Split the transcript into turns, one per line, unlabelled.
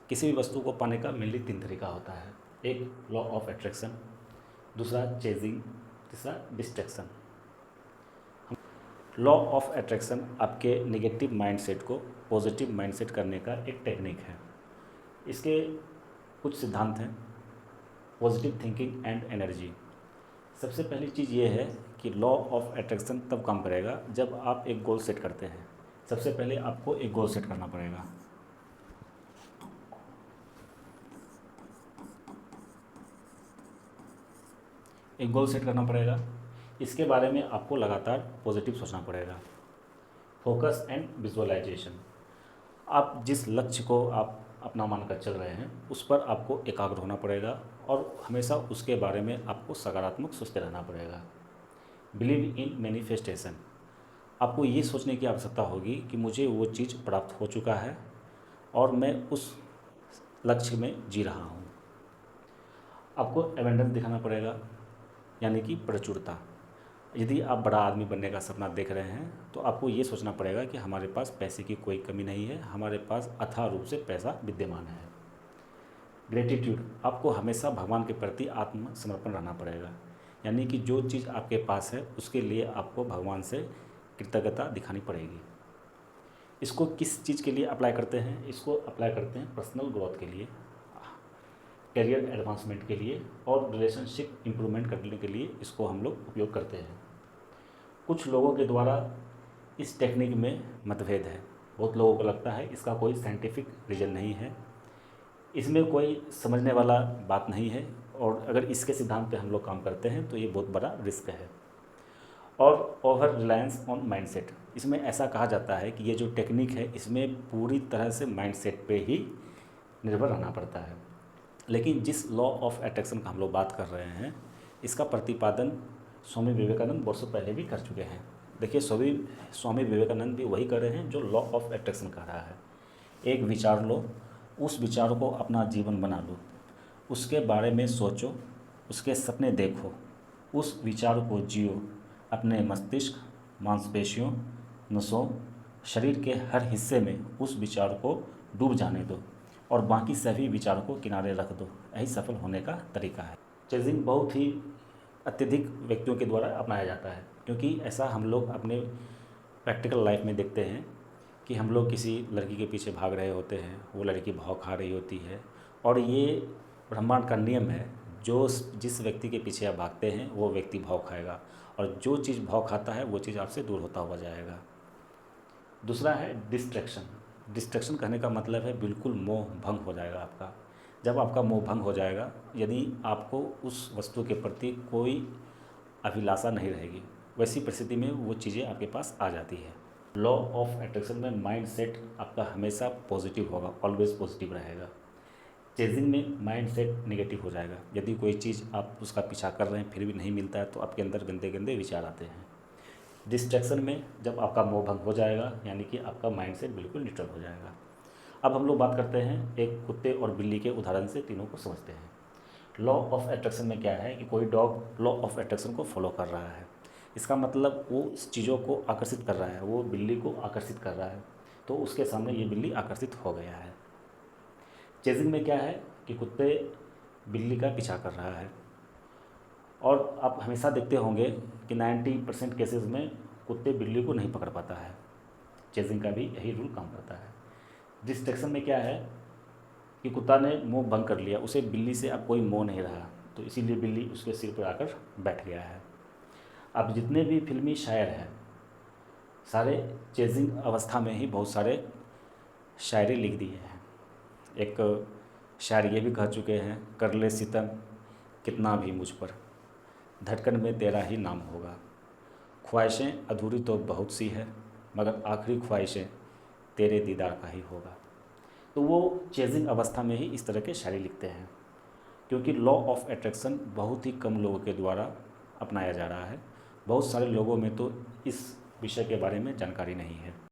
किसी भी वस्तु को पाने का मेनली 3 तरीका होता है। एक लॉ ऑफ अट्रैक्शन, दूसरा चेजिंग, तीसरा डिस्ट्रैक्शन। लॉ ऑफ अट्रैक्शन आपके नेगेटिव माइंडसेट को पॉजिटिव माइंडसेट करने का एक टेक्निक है। इसके कुछ सिद्धांत हैं। Positive thinking and energy. सबसे पहली चीज़ ये है कि लॉ ऑफ अट्रैक्शन तब काम करेगा जब आप एक गोल सेट करते हैं। सबसे पहले आपको एक गोल सेट करना पड़ेगा। एक गोल सेट करना पड़ेगा। इसके बारे में आपको लगातार पॉजिटिव सोचना पड़ेगा। Focus and visualisation. आप जिस लक्ष्य को आप अपना मानकर चल रहे हैं उस पर आपको एकाग्र होना पड़ेगा और हमेशा उसके बारे में आपको सकारात्मक सोचते रहना पड़ेगा। Believe in manifestation. आपको ये सोचने की आवश्यकता होगी कि मुझे वो चीज़ प्राप्त हो चुका है और मैं उस लक्ष्य में जी रहा हूँ। आपको एबंडेंस दिखाना पड़ेगा, यानी कि प्रचुरता। यदि आप बड़ा आदमी बनने का सपना देख रहे हैं तो आपको ये सोचना पड़ेगा कि हमारे पास पैसे की कोई कमी नहीं है, हमारे पास अथाह रूप से पैसा विद्यमान है। ग्रेटिट्यूड। आपको हमेशा भगवान के प्रति आत्मसमर्पण रहना पड़ेगा, यानी कि जो चीज़ आपके पास है उसके लिए आपको भगवान से कृतज्ञता दिखानी पड़ेगी। इसको किस चीज़ के लिए अप्लाई करते हैं? इसको अप्लाई करते हैं पर्सनल ग्रोथ के लिए, करियर एडवांसमेंट के लिए और रिलेशनशिप इम्प्रूवमेंट करने के लिए इसको हम लोग उपयोग करते हैं। कुछ लोगों के द्वारा इस टेक्निक में मतभेद है। बहुत लोगों को लगता है इसका कोई साइंटिफिक रीज़न नहीं है, इसमें कोई समझने वाला बात नहीं है और अगर इसके सिद्धांत पे हम लोग काम करते हैं तो ये बहुत बड़ा रिस्क है। और ओवर रिलायंस ऑन माइंडसेट। इसमें ऐसा कहा जाता है कि ये जो टेक्निक है इसमें पूरी तरह से माइंडसेट पे ही निर्भर रहना पड़ता है। लेकिन जिस लॉ ऑफ अट्रैक्शन का हम लोग बात कर रहे हैं इसका प्रतिपादन स्वामी विवेकानंद वर्षों पहले भी कर चुके हैं। देखिए स्वामी विवेकानंद भी वही कर रहे हैं जो लॉ ऑफ अट्रैक्शन कह रहा है। एक विचार लो, उस विचार को अपना जीवन बना लो, उसके बारे में सोचो, उसके सपने देखो, उस विचार को जियो, अपने मस्तिष्क, मांसपेशियों, नसों, शरीर के हर हिस्से में उस विचार को डूब जाने दो और बाकी सभी विचारों को किनारे रख दो। यही सफल होने का तरीका है। चेजिंग बहुत ही अत्यधिक व्यक्तियों के द्वारा अपनाया जाता है, क्योंकि ऐसा हम लोग अपने प्रैक्टिकल लाइफ में देखते हैं कि हम लोग किसी लड़की के पीछे भाग रहे होते हैं, वो लड़की भाव खा रही होती है और ये ब्रह्मांड का नियम है, जो जिस व्यक्ति के पीछे आप भागते हैं वो व्यक्ति भाव खाएगा और जो चीज़ भाव खाता है वो चीज़ आपसे दूर होता हुआ जाएगा। दूसरा है डिस्ट्रैक्शन। डिस्ट्रैक्शन कहने का मतलब है बिल्कुल मोह भंग हो जाएगा आपका। जब आपका मोह भंग हो जाएगा, यदि आपको उस वस्तु के प्रति कोई अभिलाषा नहीं रहेगी, वैसी परिस्थिति में वो चीज़ें आपके पास आ जाती है। लॉ ऑफ अट्रैक्शन में माइंड सेट आपका हमेशा पॉजिटिव होगा, ऑलवेज पॉजिटिव रहेगा। चेजिंग में माइंड सेट नेगेटिव हो जाएगा। यदि कोई चीज़ आप उसका पीछा कर रहे हैं फिर भी नहीं मिलता है तो आपके अंदर गंदे गंदे विचार आते हैं। डिस्ट्रैक्शन में जब आपका मोह भंग हो जाएगा, यानी कि आपका माइंड सेट बिल्कुल न्यूट्रल हो जाएगा। अब हम लोग बात करते हैं एक कुत्ते और बिल्ली के उदाहरण से तीनों को समझते हैं। लॉ ऑफ अट्रैक्शन में क्या है कि कोई डॉग लॉ ऑफ अट्रैक्शन को फॉलो कर रहा है। इसका मतलब वो इस चीज़ों को आकर्षित कर रहा है, वो बिल्ली को आकर्षित कर रहा है, तो उसके सामने ये बिल्ली आकर्षित हो गया है। चेजिंग में क्या है कि कुत्ते बिल्ली का पीछा कर रहा है और आप हमेशा देखते होंगे कि 90% केसेस में कुत्ते बिल्ली को नहीं पकड़ पाता है। चेजिंग का भी यही रूल काम करता है। डिस्ट्रैक्शन में क्या है कि कुत्ता ने मोह भंग कर लिया, उसे बिल्ली से अब कोई मोह नहीं रहा, तो इसीलिए बिल्ली उसके सिर पर आकर बैठ गया है। अब जितने भी फिल्मी शायर हैं सारे चेजिंग अवस्था में ही बहुत सारे शायरी लिख दिए हैं। एक शायर ये भी कह चुके हैं, कर ले सितम कितना भी मुझ पर, धड़कन में तेरा ही नाम होगा। ख्वाहिशें अधूरी तो बहुत सी है, मगर आखिरी ख्वाहिशें तेरे दीदार का ही होगा। तो वो चेजिंग अवस्था में ही इस तरह के शायरी लिखते हैं, क्योंकि लॉ ऑफ अट्रैक्शन बहुत ही कम लोगों के द्वारा अपनाया जा रहा है। बहुत सारे लोगों में तो इस विषय के बारे में जानकारी नहीं है।